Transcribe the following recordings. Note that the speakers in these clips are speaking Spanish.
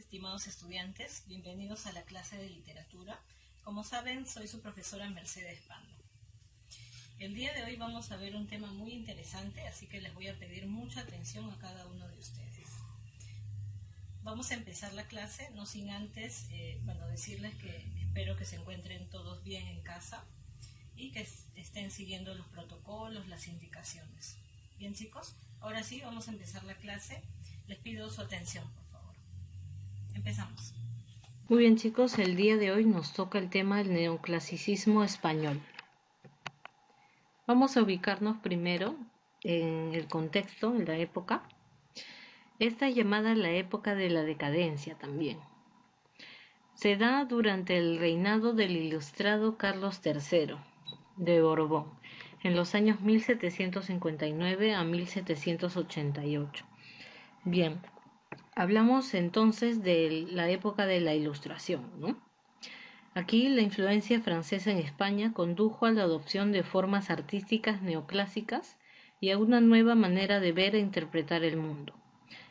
estimados estudiantes, bienvenidos a la clase de literatura. Como saben, soy su profesora Mercedes Pando. El día de hoy vamos a ver un tema muy interesante, así que les voy a pedir mucha atención a cada uno de ustedes. Vamos a empezar la clase, no sin antes, decirles que espero que se encuentren todos bien en casa y que estén siguiendo los protocolos, las indicaciones. Bien, chicos, ahora sí vamos a empezar la clase. Les pido su atención, por favor. Empezamos. Muy bien, chicos, el día de hoy nos toca el tema del neoclasicismo español. Vamos a ubicarnos primero en el contexto, en la época. Esta es llamada la época de la decadencia también. Se da durante el reinado del ilustrado Carlos III de Borbón, en los años 1759 a 1788. Bien, hablamos entonces de la época de la Ilustración, ¿no? Aquí la influencia francesa en España condujo a la adopción de formas artísticas neoclásicas y a una nueva manera de ver e interpretar el mundo.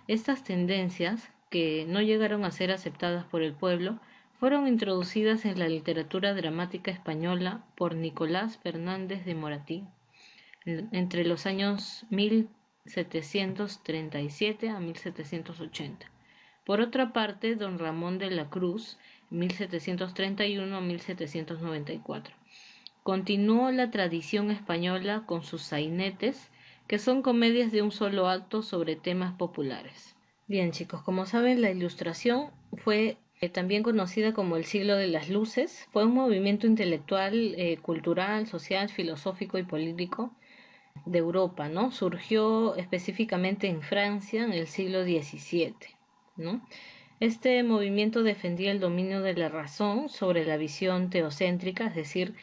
Estas tendencias, que no llegaron a ser aceptadas por el pueblo, fueron introducidas en la literatura dramática española por Nicolás Fernández de Moratín entre los años 1737 a 1780. Por otra parte, don Ramón de la Cruz, 1731 a 1794, continuó la tradición española con sus sainetes, que son comedias de un solo acto sobre temas populares. Bien, chicos, como saben, la Ilustración fue también conocida como el siglo de las luces. Fue un movimiento intelectual, cultural, social, filosófico y político de Europa, ¿no? Surgió específicamente en Francia en el siglo XVII, ¿no? Este movimiento defendía el dominio de la razón sobre la visión teocéntrica, es decir,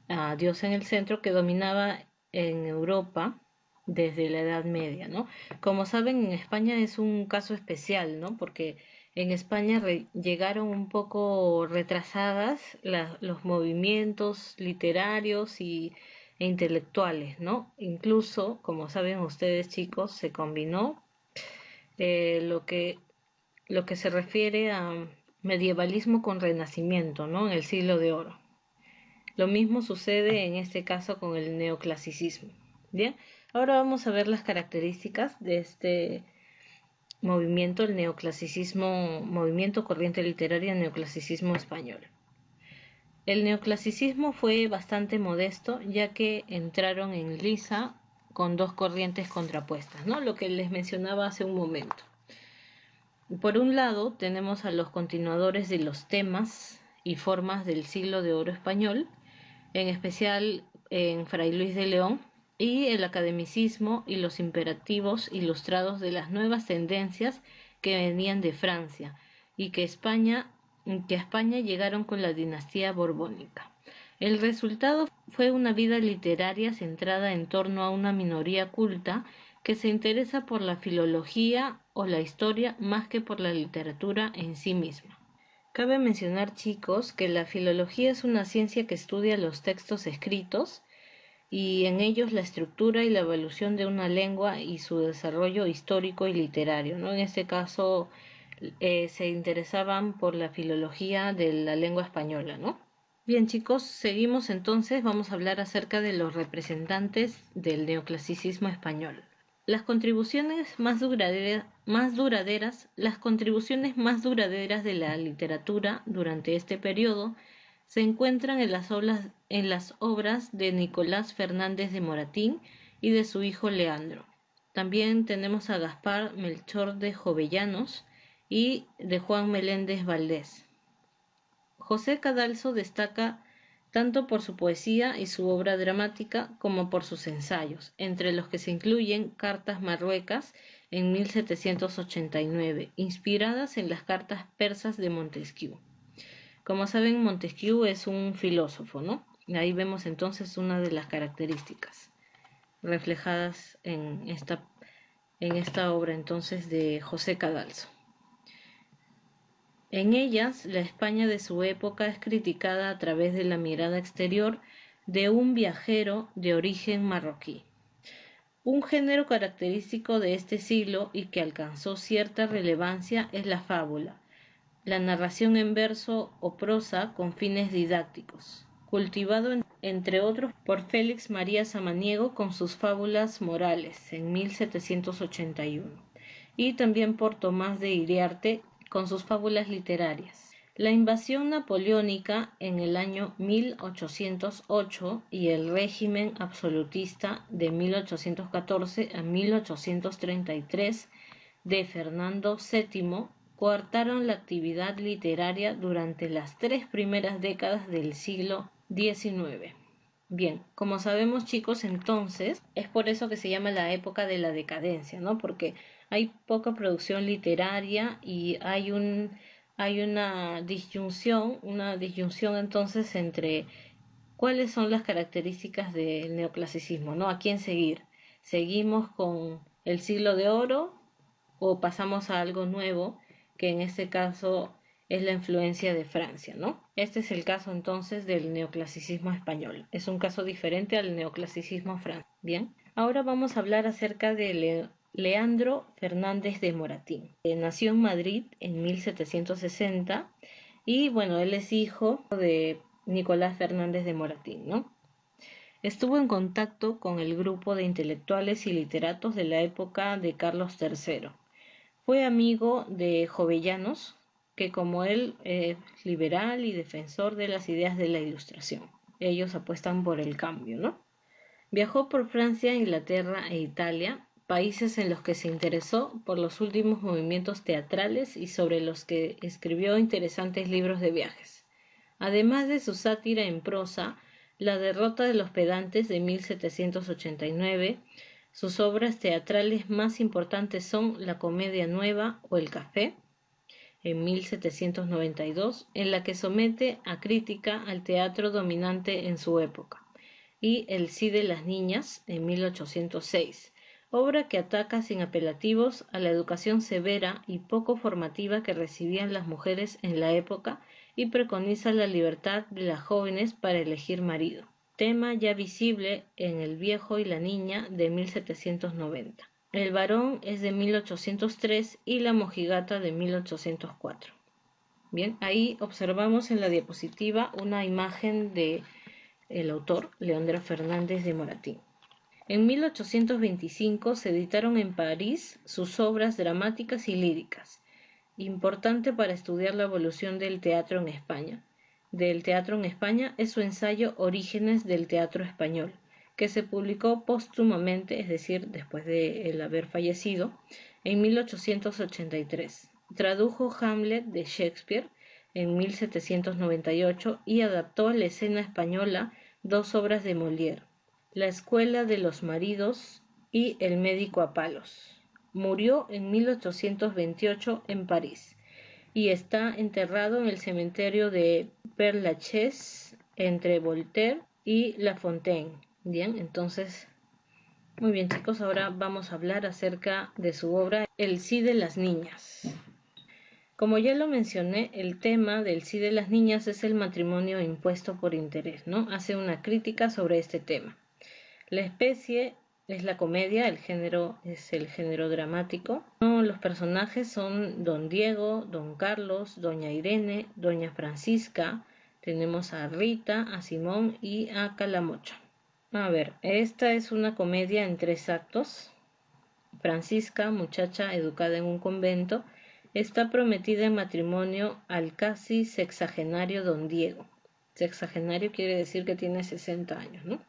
a Dios en el centro, que dominaba en Europa desde la Edad Media, ¿no? Como saben, en España es un caso especial, ¿no? Porque en España llegaron un poco retrasadas los movimientos literarios e intelectuales, ¿no? Incluso, como saben ustedes, chicos, se combinó lo que se refiere a medievalismo con renacimiento, ¿no? En el siglo de oro. Lo mismo sucede en este caso con el neoclasicismo. Bien, ahora vamos a ver las características de este movimiento, el neoclasicismo, movimiento corriente literaria neoclasicismo español. El neoclasicismo fue bastante modesto, ya que entraron en liza con dos corrientes contrapuestas, ¿no? Lo que les mencionaba hace un momento. Por un lado, tenemos a los continuadores de los temas y formas del siglo de oro español, en especial en Fray Luis de León, y el academicismo y los imperativos ilustrados de las nuevas tendencias que venían de Francia y que a España llegaron con la dinastía borbónica. El resultado fue una vida literaria centrada en torno a una minoría culta que se interesa por la filología o la historia más que por la literatura en sí misma. Cabe mencionar, chicos, que la filología es una ciencia que estudia los textos escritos y en ellos la estructura y la evolución de una lengua y su desarrollo histórico y literario, ¿no? En este caso se interesaban por la filología de la lengua española, ¿no? Bien, chicos, seguimos entonces, vamos a hablar acerca de los representantes del neoclasicismo español. Las contribuciones más duraderas de la literatura durante este periodo se encuentran en las obras de Nicolás Fernández de Moratín y de su hijo Leandro. También tenemos a Gaspar Melchor de Jovellanos y de Juan Meléndez Valdés. José Cadalso destaca tanto por su poesía y su obra dramática como por sus ensayos, entre los que se incluyen Cartas Marruecas en 1789, inspiradas en las cartas persas de Montesquieu. Como saben, Montesquieu es un filósofo, ¿no? Ahí vemos entonces una de las características reflejadas en esta obra entonces de José Cadalso. En ellas, la España de su época es criticada a través de la mirada exterior de un viajero de origen marroquí. Un género característico de este siglo y que alcanzó cierta relevancia es la fábula, la narración en verso o prosa con fines didácticos, cultivado entre otros por Félix María Samaniego con sus fábulas morales en 1781 y también por Tomás de Iriarte con sus fábulas literarias. La invasión napoleónica en el año 1808 y el régimen absolutista de 1814 a 1833 de Fernando VII coartaron la actividad literaria durante las 3 primeras décadas del siglo XIX. Bien, como sabemos chicos, entonces es por eso que se llama la época de la decadencia, ¿no? Porque hay poca producción literaria y hay una disyunción entonces entre cuáles son las características del neoclasicismo, ¿no? ¿A quién seguir? ¿Seguimos con el siglo de oro o pasamos a algo nuevo, que en este caso es la influencia de Francia, ¿no? Este es el caso entonces del neoclasicismo español. Es un caso diferente al neoclasicismo francés. Bien, ahora vamos a hablar acerca de Leandro Fernández de Moratín. Nació en Madrid en 1760 y bueno, él es hijo de Nicolás Fernández de Moratín, ¿no? Estuvo en contacto con el grupo de intelectuales y literatos de la época de Carlos III. Fue amigo de Jovellanos, que como él es liberal y defensor de las ideas de la Ilustración. Ellos apuestan por el cambio, ¿no? Viajó por Francia, Inglaterra e Italia, países en los que se interesó por los últimos movimientos teatrales y sobre los que escribió interesantes libros de viajes. Además de su sátira en prosa, La derrota de los pedantes de 1789, sus obras teatrales más importantes son La Comedia Nueva o El Café, en 1792, en la que somete a crítica al teatro dominante en su época, y El sí de las niñas, en 1806, obra que ataca sin apelativos a la educación severa y poco formativa que recibían las mujeres en la época y preconiza la libertad de las jóvenes para elegir marido, tema ya visible en El viejo y la niña de 1790. El varón es de 1803 y La mojigata de 1804. Bien, ahí observamos en la diapositiva una imagen de el autor, Leandro Fernández de Moratín. En 1825 se editaron en París sus obras dramáticas y líricas, importante para estudiar la evolución del teatro en España. Del teatro en España es su ensayo Orígenes del teatro español, que se publicó póstumamente, es decir, después de él haber fallecido, en 1883. Tradujo Hamlet de Shakespeare en 1798 y adaptó a la escena española dos obras de Molière, La escuela de los maridos y El médico a palos. Murió en 1828 en París y está enterrado en el cementerio de Père Lachaise entre Voltaire y La Fontaine. Bien, entonces, muy bien chicos, ahora vamos a hablar acerca de su obra El sí de las niñas. Como ya lo mencioné, el tema del sí de las niñas es el matrimonio impuesto por interés, ¿no? Hace una crítica sobre este tema. La especie es la comedia, el género es el género dramático. Los personajes son Don Diego, Don Carlos, Doña Irene, Doña Francisca. Tenemos a Rita, a Simón y a Calamocha. A ver, esta es una comedia en 3 actos. Francisca, muchacha educada en un convento, está prometida en matrimonio al casi sexagenario Don Diego. Sexagenario quiere decir que tiene 60 años, ¿no?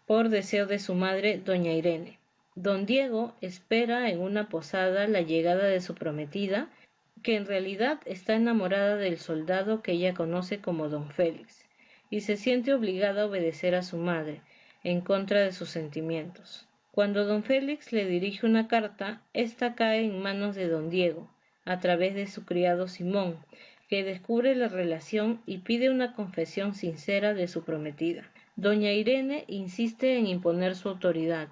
Por deseo de su madre, doña Irene. Don Diego espera en una posada la llegada de su prometida, que en realidad está enamorada del soldado que ella conoce como Don Félix, y se siente obligada a obedecer a su madre, en contra de sus sentimientos. Cuando Don Félix le dirige una carta, ésta cae en manos de Don Diego, a través de su criado Simón, que descubre la relación y pide una confesión sincera de su prometida. Doña Irene insiste en imponer su autoridad,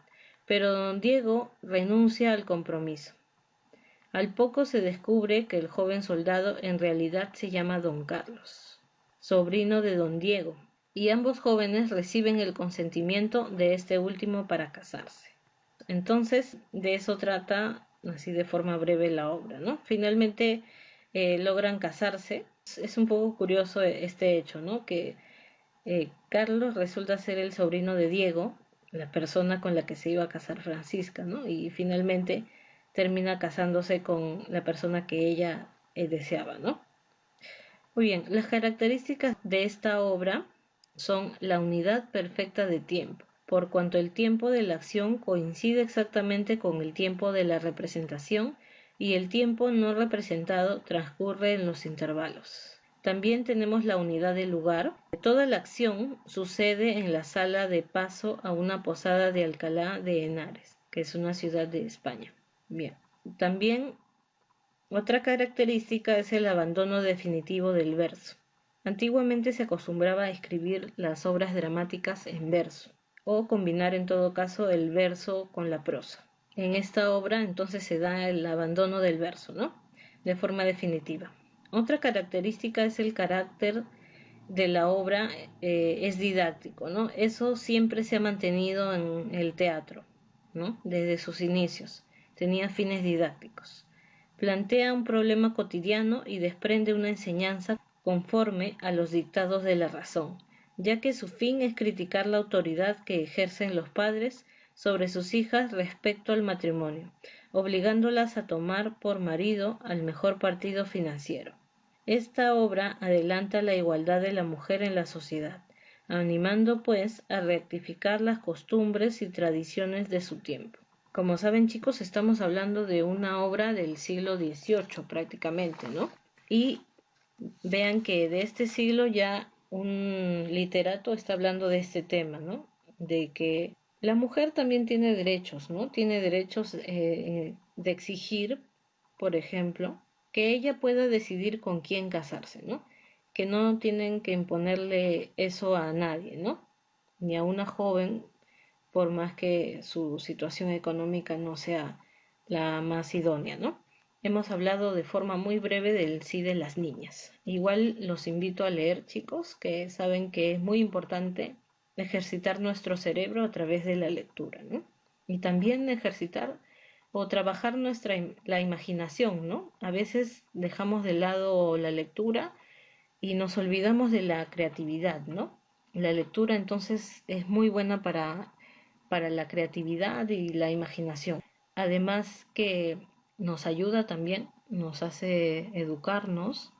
pero don Diego renuncia al compromiso. Al poco se descubre que el joven soldado en realidad se llama Don Carlos, sobrino de don Diego, y ambos jóvenes reciben el consentimiento de este último para casarse. Entonces, de eso trata, así de forma breve, la obra, ¿no? Finalmente, logran casarse. Es un poco curioso este hecho, ¿no? Que Carlos resulta ser el sobrino de Diego, la persona con la que se iba a casar Francisca, ¿no? Y finalmente termina casándose con la persona que ella deseaba, ¿no? Muy bien, las características de esta obra son la unidad perfecta de tiempo, por cuanto el tiempo de la acción coincide exactamente con el tiempo de la representación y el tiempo no representado transcurre en los intervalos. También tenemos la unidad de lugar. Toda la acción sucede en la sala de paso a una posada de Alcalá de Henares, que es una ciudad de España. Bien, también otra característica es el abandono definitivo del verso. Antiguamente se acostumbraba a escribir las obras dramáticas en verso, o combinar en todo caso el verso con la prosa. En esta obra entonces se da el abandono del verso, ¿no? De forma definitiva. Otra característica es el carácter de la obra, es didáctico, ¿no? Eso siempre se ha mantenido en el teatro, ¿no? Desde sus inicios. Tenía fines didácticos. Plantea un problema cotidiano y desprende una enseñanza conforme a los dictados de la razón, ya que su fin es criticar la autoridad que ejercen los padres sobre sus hijas respecto al matrimonio, obligándolas a tomar por marido al mejor partido financiero. Esta obra adelanta la igualdad de la mujer en la sociedad, animando pues a rectificar las costumbres y tradiciones de su tiempo. Como saben, chicos, estamos hablando de una obra del siglo XVIII prácticamente, ¿no? Y vean que de este siglo ya un literato está hablando de este tema, ¿no? De que la mujer también tiene derechos, ¿no? Tiene derechos de exigir, por ejemplo, que ella pueda decidir con quién casarse, ¿no? Que no tienen que imponerle eso a nadie, ¿no? Ni a una joven, por más que su situación económica no sea la más idónea, ¿no? Hemos hablado de forma muy breve del sí de las niñas. Igual los invito a leer, chicos, que saben que es muy importante ejercitar nuestro cerebro a través de la lectura, ¿no? Y también ejercitar o trabajar la imaginación, ¿no? A veces dejamos de lado la lectura y nos olvidamos de la creatividad, ¿no? La lectura entonces es muy buena para la creatividad y la imaginación. Además que nos ayuda también, nos hace educarnos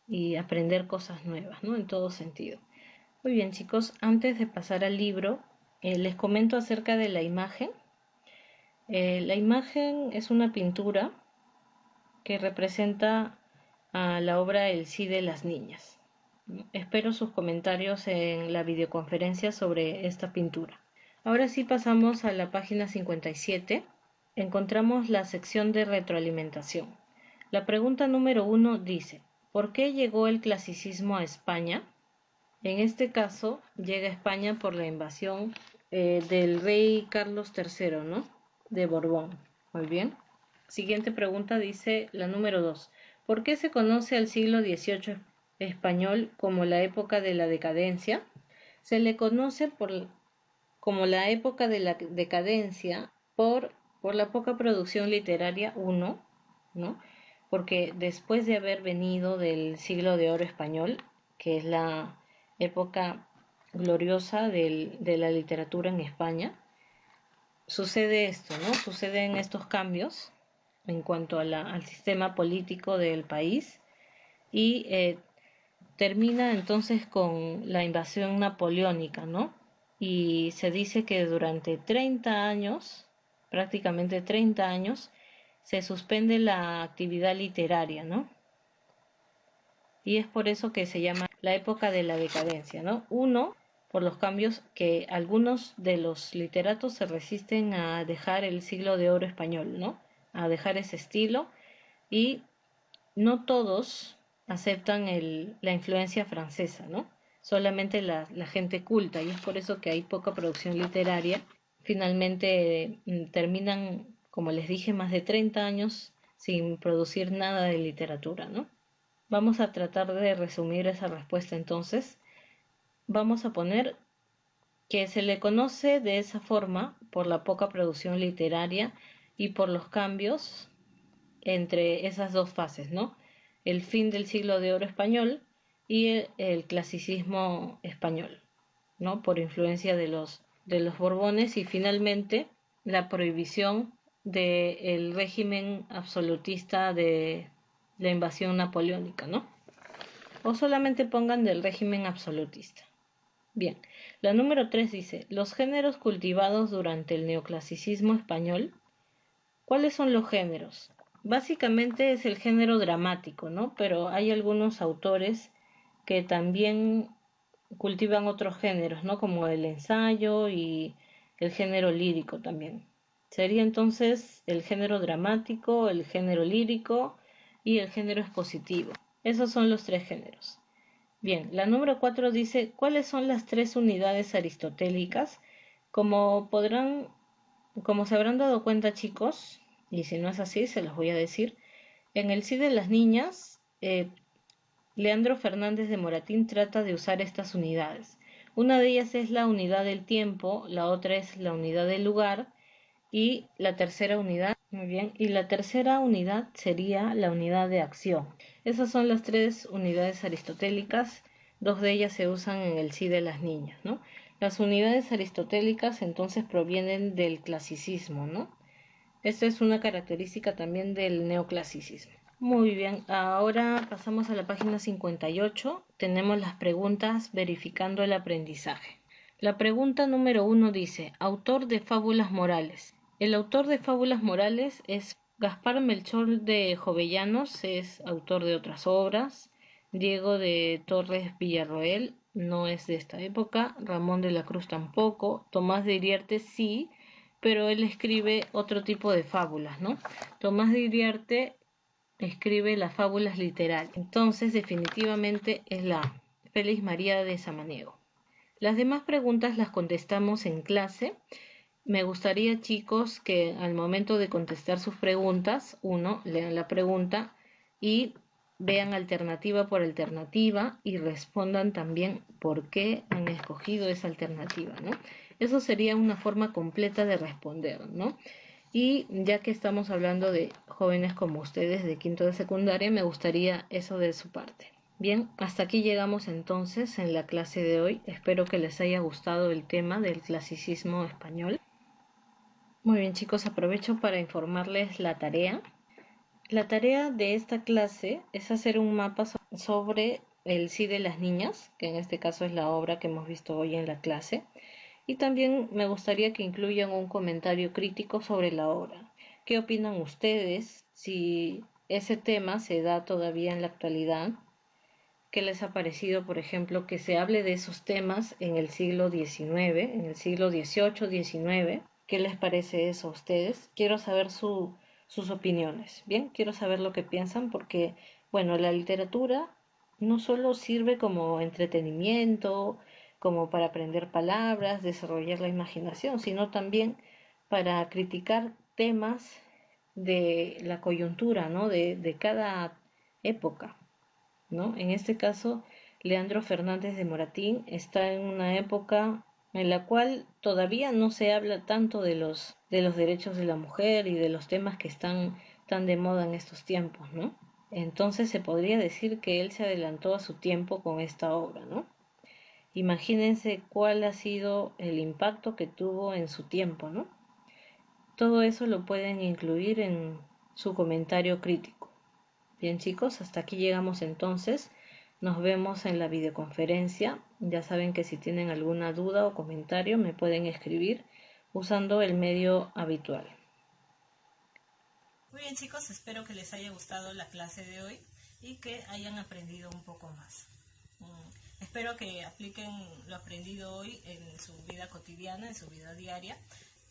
y aprender cosas nuevas, ¿no? En todo sentido. Muy bien, chicos, antes de pasar al libro, les comento acerca de la imagen. La imagen es una pintura que representa a la obra El sí de las niñas. Espero sus comentarios en la videoconferencia sobre esta pintura. Ahora sí pasamos a la página 57. Encontramos la sección de retroalimentación. La pregunta número 1 dice: ¿por qué llegó el clasicismo a España? En este caso, llega a España por la invasión del rey Carlos III, ¿no? De Borbón. Muy bien. Siguiente pregunta dice la número 2. ¿Por qué se conoce al siglo XVIII español como la época de la decadencia? Se le conoce como la época de la decadencia por la poca producción literaria, uno, ¿no? Porque después de haber venido del siglo de oro español, que es la época gloriosa de la literatura en España, sucede esto, ¿no? Suceden estos cambios en cuanto al sistema político del país y termina entonces con la invasión napoleónica, ¿no? Y se dice que durante 30 años, prácticamente 30 años, se suspende la actividad literaria, ¿no? Y es por eso que se llama la época de la decadencia, ¿no? Uno, por los cambios que algunos de los literatos se resisten a dejar el siglo de oro español, ¿no? A dejar ese estilo, y no todos aceptan la influencia francesa, ¿no? Solamente la gente culta, y es por eso que hay poca producción literaria. Finalmente terminan, como les dije, más de 30 años sin producir nada de literatura, ¿no? Vamos a tratar de resumir esa respuesta entonces. Vamos a poner que se le conoce de esa forma por la poca producción literaria y por los cambios entre esas dos fases, ¿no? el fin del siglo de oro español y el clasicismo español, ¿no? Por influencia de los Borbones, y finalmente la prohibición del régimen absolutista de la invasión napoleónica, ¿no? O solamente pongan del régimen absolutista. Bien, la número 3 dice, los géneros cultivados durante el neoclasicismo español. ¿Cuáles son los géneros? Básicamente es el género dramático, ¿no? Pero hay algunos autores que también cultivan otros géneros, ¿no? Como el ensayo y el género lírico también. Sería entonces el género dramático, el género lírico y el género expositivo. Esos son los 3 géneros. Bien, la número 4 dice, ¿cuáles son las 3 unidades aristotélicas? Como se habrán dado cuenta, chicos, y si no es así, se los voy a decir, en el Sí de las Niñas, Leandro Fernández de Moratín trata de usar estas unidades. Una de ellas es la unidad del tiempo, la otra es la unidad del lugar y la tercera unidad, muy bien, y la tercera unidad sería la unidad de acción. Esas son las 3 unidades aristotélicas, 2 de ellas se usan en el Sí de las Niñas, ¿no? Las unidades aristotélicas entonces provienen del clasicismo, ¿no? Esta es una característica también del neoclasicismo. Muy bien, ahora pasamos a la página 58. Tenemos las preguntas verificando el aprendizaje. La pregunta número 1 dice, autor de fábulas morales. El autor de fábulas morales es Gaspar Melchor de Jovellanos, es autor de otras obras. Diego de Torres Villarroel no es de esta época. Ramón de la Cruz tampoco. Tomás de Iriarte sí, pero él escribe otro tipo de fábulas, ¿no? Tomás de Iriarte escribe las fábulas literarias. Entonces, definitivamente es la A. Félix María de Samaniego. Las demás preguntas las contestamos en clase. Me gustaría, chicos, que al momento de contestar sus preguntas, lean la pregunta y vean alternativa por alternativa y respondan también por qué han escogido esa alternativa, ¿no? Eso sería una forma completa de responder, ¿no? Y ya que estamos hablando de jóvenes como ustedes de quinto de secundaria, me gustaría eso de su parte. Bien, hasta aquí llegamos entonces en la clase de hoy. Espero que les haya gustado el tema del clasicismo español. Muy bien, chicos, aprovecho para informarles la tarea. La tarea de esta clase es hacer un mapa sobre el Sí de las Niñas, que en este caso es la obra que hemos visto hoy en la clase. Y también me gustaría que incluyan un comentario crítico sobre la obra. ¿Qué opinan ustedes si ese tema se da todavía en la actualidad? ¿Qué les ha parecido, por ejemplo, que se hable de esos temas en el siglo XIX, en el siglo XVIII, XIX? ¿Qué les parece eso a ustedes? Quiero saber sus opiniones. Bien, quiero saber lo que piensan porque, bueno, la literatura no solo sirve como entretenimiento, como para aprender palabras, desarrollar la imaginación, sino también para criticar temas de la coyuntura, ¿no? De cada época, ¿no? En este caso, Leandro Fernández de Moratín está en una época en la cual todavía no se habla tanto de los derechos de la mujer y de los temas que están tan de moda en estos tiempos, ¿no? Entonces se podría decir que él se adelantó a su tiempo con esta obra, ¿no? Imagínense cuál ha sido el impacto que tuvo en su tiempo, ¿no? Todo eso lo pueden incluir en su comentario crítico. Bien, chicos, hasta aquí llegamos entonces. Nos vemos en la videoconferencia. Ya saben que si tienen alguna duda o comentario me pueden escribir usando el medio habitual. Muy bien, chicos, espero que les haya gustado la clase de hoy y que hayan aprendido un poco más. Espero que apliquen lo aprendido hoy en su vida cotidiana, en su vida diaria.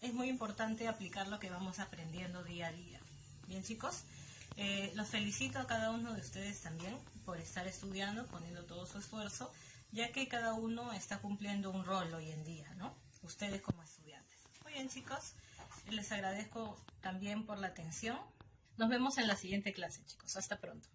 Es muy importante aplicar lo que vamos aprendiendo día a día. Bien, chicos, los felicito a cada uno de ustedes también por estar estudiando, poniendo todo su esfuerzo, ya que cada uno está cumpliendo un rol hoy en día, ¿no? Ustedes como estudiantes. Muy bien, chicos, les agradezco también por la atención. Nos vemos en la siguiente clase, chicos. Hasta pronto.